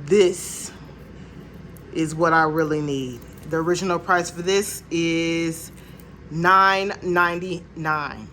This is what I really need. The original price for this is $9.99.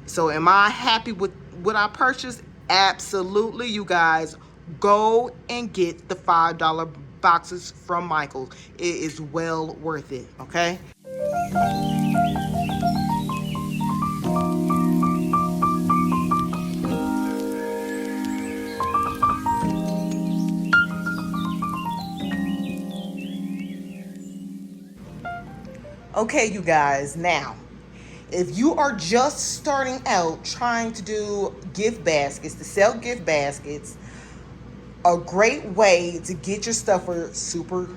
So am I happy with what I purchased? Absolutely, you guys. Go and get the $5 boxes from Michael's. It is well worth it, okay? Okay, you guys, now, if you are just starting out trying to do gift baskets, to sell gift baskets, a great way to get your stuff for super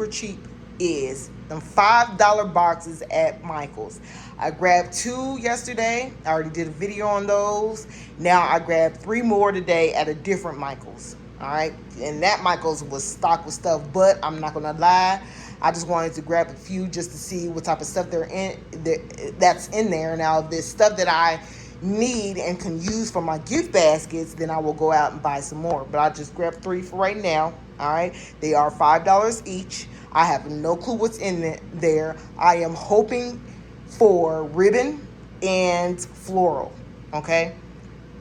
cheap is them $5 boxes at Michael's. I grabbed 2 yesterday. I already did a video on those. Now I grabbed 3 more today at a different Michael's. All right, and that Michael's was stocked with stuff, but I'm not gonna lie, I just wanted to grab a few just to see what type of stuff that's in there. Now, if there's stuff that I need and can use for my gift baskets, then I will go out and buy some more. But I just grabbed 3 for right now. All right, they are $5 each. I have no clue what's in there. I am hoping for ribbon and floral. Okay,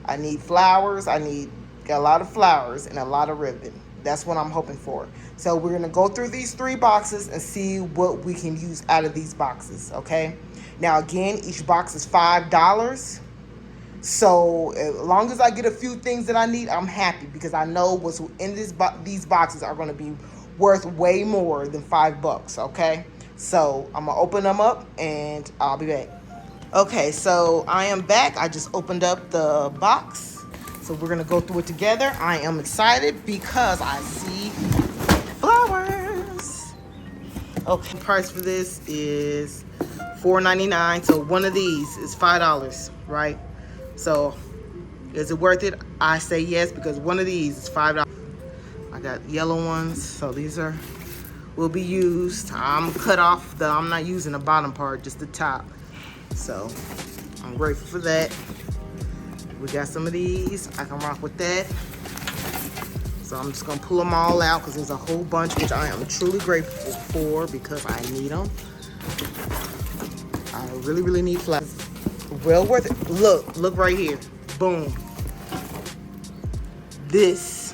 I need flowers. Got a lot of flowers and a lot of ribbon. That's what I'm hoping for. So we're gonna go through these 3 boxes and see what we can use out of these boxes, okay? Now again, each box is $5. So as long as I get a few things that I need, I'm happy, because I know what's in these boxes are gonna be worth way more than $5, okay? So I'm gonna open them up and I'll be back. Okay, so I am back. I just opened up the box. So we're gonna go through it together. I am excited because I see flowers. Okay, price for this is $4.99. So one of these is $5, right? So is it worth it? I say yes, because one of these is $5. I got yellow ones, so these will be used. I'm not using the bottom part, just the top. So I'm grateful for that. We got some of these. I can rock with that. So I'm just gonna pull them all out because there's a whole bunch, which I am truly grateful for because I need them. I really need flowers. Well worth it. Look right here. Boom. This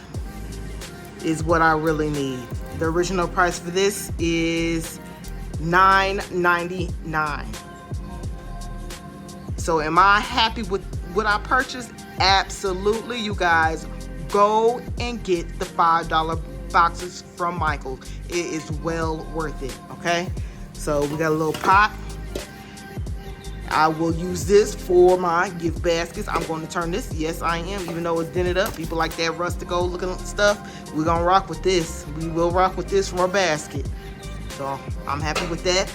is what I really need. The original price for this is $9.99. So am I happy with what I purchased? Absolutely, you guys. Go and get the $5 boxes from Michael's. It is well worth it, okay? So we got a little pot. I will use this for my gift baskets. I'm going to turn this. Yes, I am, even though it's dented up. People like that rustico looking stuff. We're going to rock with this. We will rock with this for a basket. So I'm happy with that.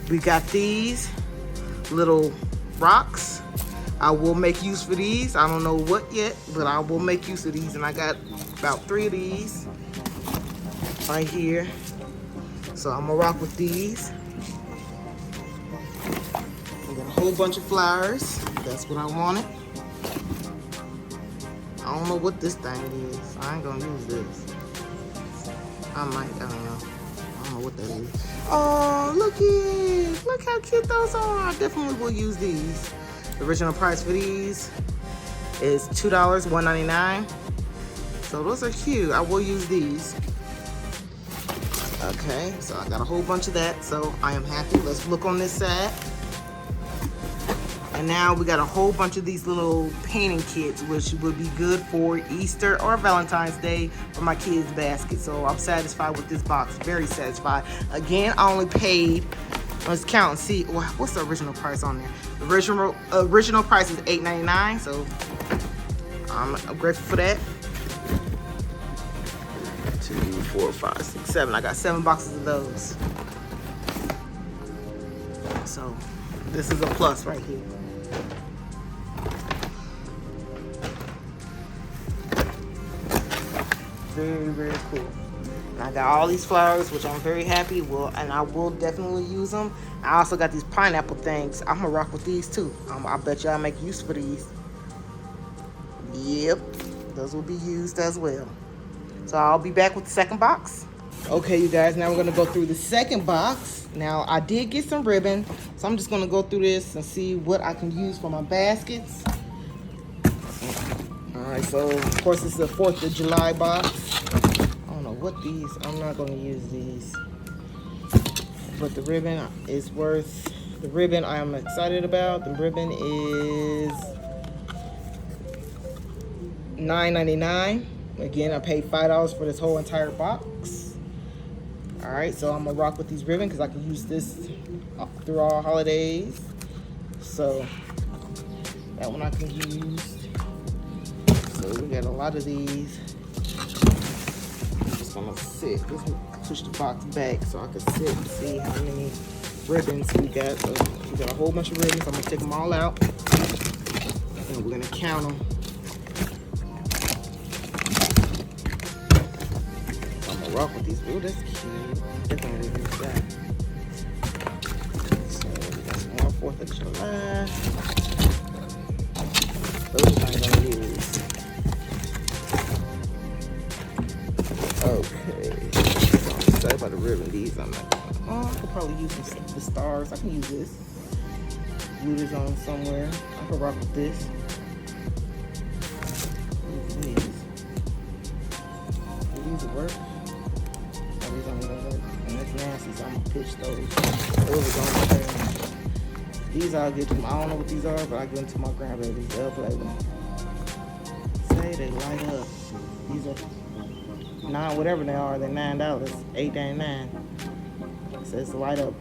We got these little rocks. I will make use for these. I don't know what yet, but I will make use of these. And I got about 3 of these right here. So I'm gonna rock with these. I got a whole bunch of flowers. That's what I wanted. I don't know what this thing is. I ain't gonna use this. I don't know. I don't know what that is. Oh, look how cute those are. I definitely will use these. The original price for these is $2, $1.99. So those are cute. I will use these. Okay, so I got a whole bunch of that. So I am happy. Let's look on this side. And now we got a whole bunch of these little painting kits, which would be good for Easter or Valentine's Day for my kids' basket. So I'm satisfied with this box, very satisfied. Again, I only paid, let's count and see, what's the original price on there? The original price is $8.99, so I'm grateful for that. 2, 4, 5, 6, 7. I got 7 boxes of those. So this is a plus right here. Very cool. And I got all these flowers, which I'm very happy with, and I will definitely use them. I also got these pineapple things. I'm gonna rock with these too. I bet y'all make use for these. Yep, Those will be used as well. So I'll be back with the second box. Okay, you guys, now we're gonna go through the second box. Now, I did get some ribbon, so I'm just gonna go through this and see what I can use for my baskets. All right, so of course this is a 4th of July box. I don't know what these, I'm not gonna use these. But the ribbon is worth, the ribbon I am excited about. The ribbon is $9.99. Again, I paid $5 for this whole entire box. All right, so I'm gonna rock with these ribbon because I can use this through all holidays. So that one I can use. So we got a lot of these. I'm just gonna sit. Let's push the box back so I can sit and see how many ribbons we got. So we got a whole bunch of ribbons. I'm gonna take them all out and we're gonna count them. Rock with these. Oh, that's cute. Definitely use that. So we got some more 4th of July. Those I'm gonna use. Okay. So I'm excited about the ribbon. These I'm like, oh, I could probably use the stars. I can use this. Glue this on somewhere. I could rock with this. These will work. And it's nasty, so I'm gonna pitch those. Those are going there. These I'll get to them. I don't know what these are, but I give them to my grandbabies. They'll play with them. Say they light up. These are $9, whatever they are. They're $9, $8.99. It says light up.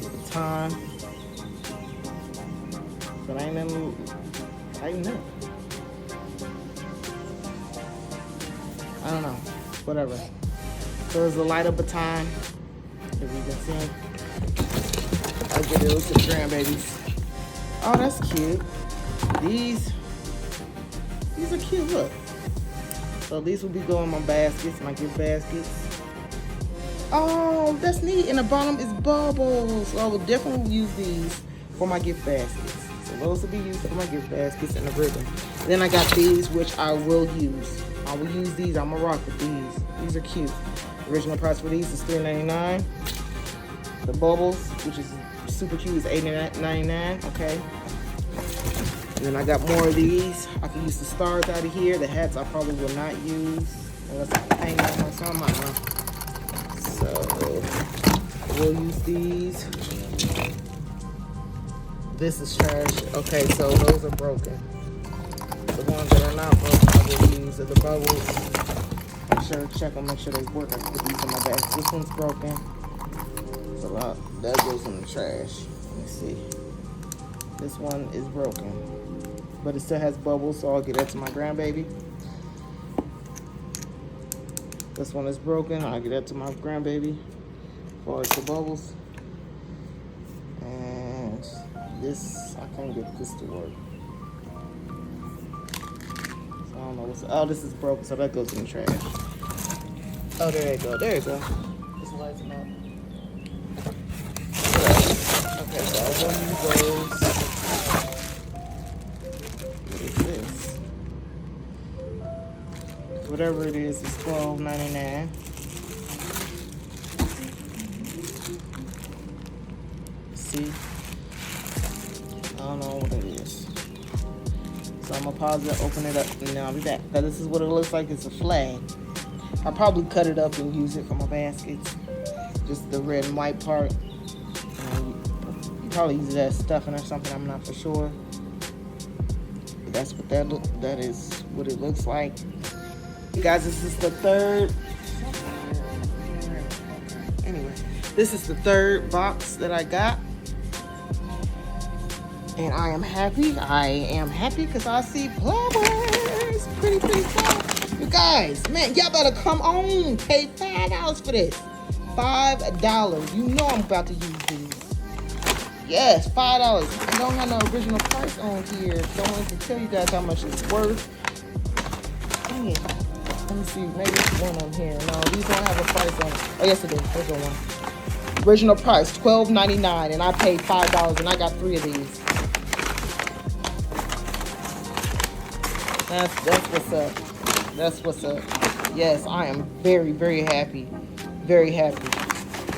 The time. But I ain't never tighten up. I don't know, whatever. So there's a light up baton, as you can see. I'll get those to the grandbabies. Oh, that's cute. These are cute, look. So these will be going in my baskets, my gift baskets. Oh, that's neat. And the bottom is bubbles. So I will definitely use these for my gift baskets. So those will be used for my gift baskets and the ribbon. And then I got these, which I will use. I will use these. I'm gonna rock with these. These are cute. The original price for these is $3.99. The bubbles, which is super cute, is $8.99. Okay. And then I got more of these. I can use the stars out of here. The hats I probably will not use unless I hang them on something. So we'll use these. This is trash. Okay, so those are broken. The ones that are not broken, I will use are the bubbles. Make sure, check them, make sure they work. I can put these in my bag. This one's broken. So that goes in the trash. Let me see. This one is broken. But it still has bubbles, so I'll get that to my grandbaby. This one is broken. I'll get that to my grandbaby. As far as the bubbles. And this, I can't get this to work. I don't know what's, oh, this is broken, so that goes in the trash. Oh, there you go, there you go. Just lights them up. Okay, so I will use those. What is this? Whatever it is $12.99. See? I don't know what it is. So I'm gonna pause it, open it up, and then I'll be back. Now this is what it looks like. It's a flag. I'll probably cut it up and use it for my baskets. Just the red and white part. You probably use it as stuffing or something. I'm not for sure. But that's what that is what it looks like. You guys, this is the third. Anyway, this is the third box that I got. And I am happy. I am happy because I see flowers. Pretty cool. You guys, man, y'all better come on. Pay $5 for this. $5. You know I'm about to use these. Yes, $5. I don't have no original price on here. So I wanted to tell you guys how much it's worth. Dang it. Let me see. Maybe it's one on here. No, these don't have a price on it. Oh, yes, it is. There's one. Original price, $12.99. And I paid $5. And I got 3 of these. That's what's up. That's what's up. Yes, I am very, very happy. Very happy.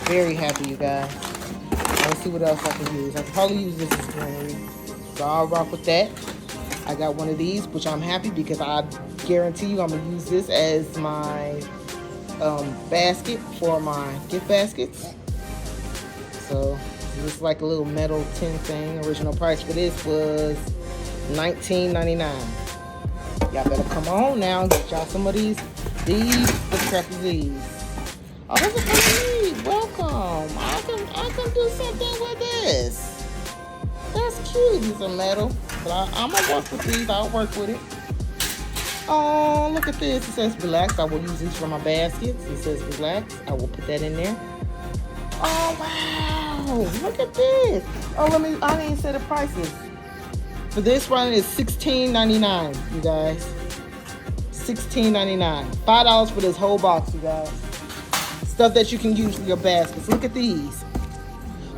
Very happy, you guys. Let's see what else I can use. I can probably use this as greenery. So I'll rock with that. I got one of these, which I'm happy because I guarantee you I'm going to use this as my basket for my gift baskets. So this is like a little metal tin thing. Original price for this was $19.99. Y'all better come on now and get y'all some of these. The crap is these. Oh, this is pretty neat. Welcome. I can do something with this. That's cute. These are metal. But I'm going to work with these. I'll work with it. Oh, look at this. It says relax. I will use these for my baskets. It says relax. I will put that in there. Oh, wow. Look at this. Oh, I didn't say the prices. For this one is $16.99, you guys. $16.99. $5 for this whole box, you guys. Stuff that you can use for your baskets. Look at these.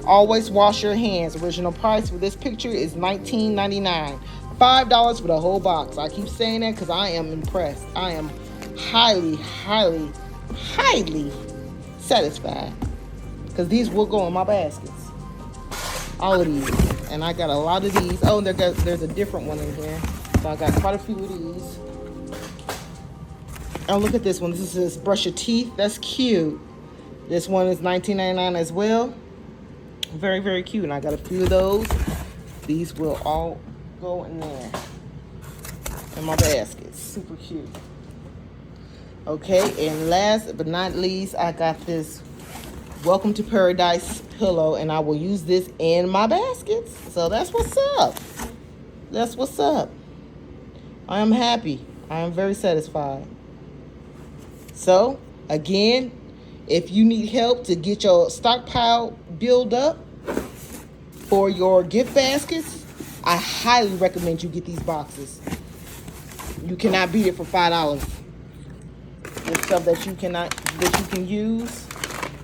Always wash your hands. Original price for this picture is $19.99. $5 for the whole box. I keep saying that because I am impressed. I am highly, highly, highly satisfied. Because these will go in my baskets. All of these. And I got a lot of these. Oh, there's a different one in here. So I got quite a few of these. Oh, look at this one. This is brush your teeth. That's cute. This one is $19.99 as well. Very, very cute. And I got a few of those. These will all go in there. In my baskets. Super cute. Okay, and last but not least, I got this Welcome to Paradise pillow, and I will use this in my baskets. So that's what's up. That's what's up. I am happy. I am very satisfied. So, again, if you need help to get your stockpile build up for your gift baskets, I highly recommend you get these boxes. You cannot beat it for $5. It's stuff that you can use.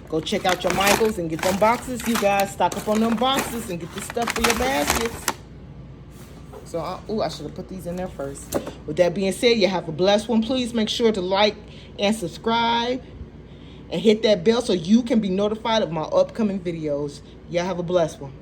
Go check out your Michaels and get them boxes. You guys stock up on them boxes and get the stuff for your baskets. So, I should have put these in there first. With that being said, you have a blessed one. Please make sure to like and subscribe and hit that bell so you can be notified of my upcoming videos. Y'all have a blessed one.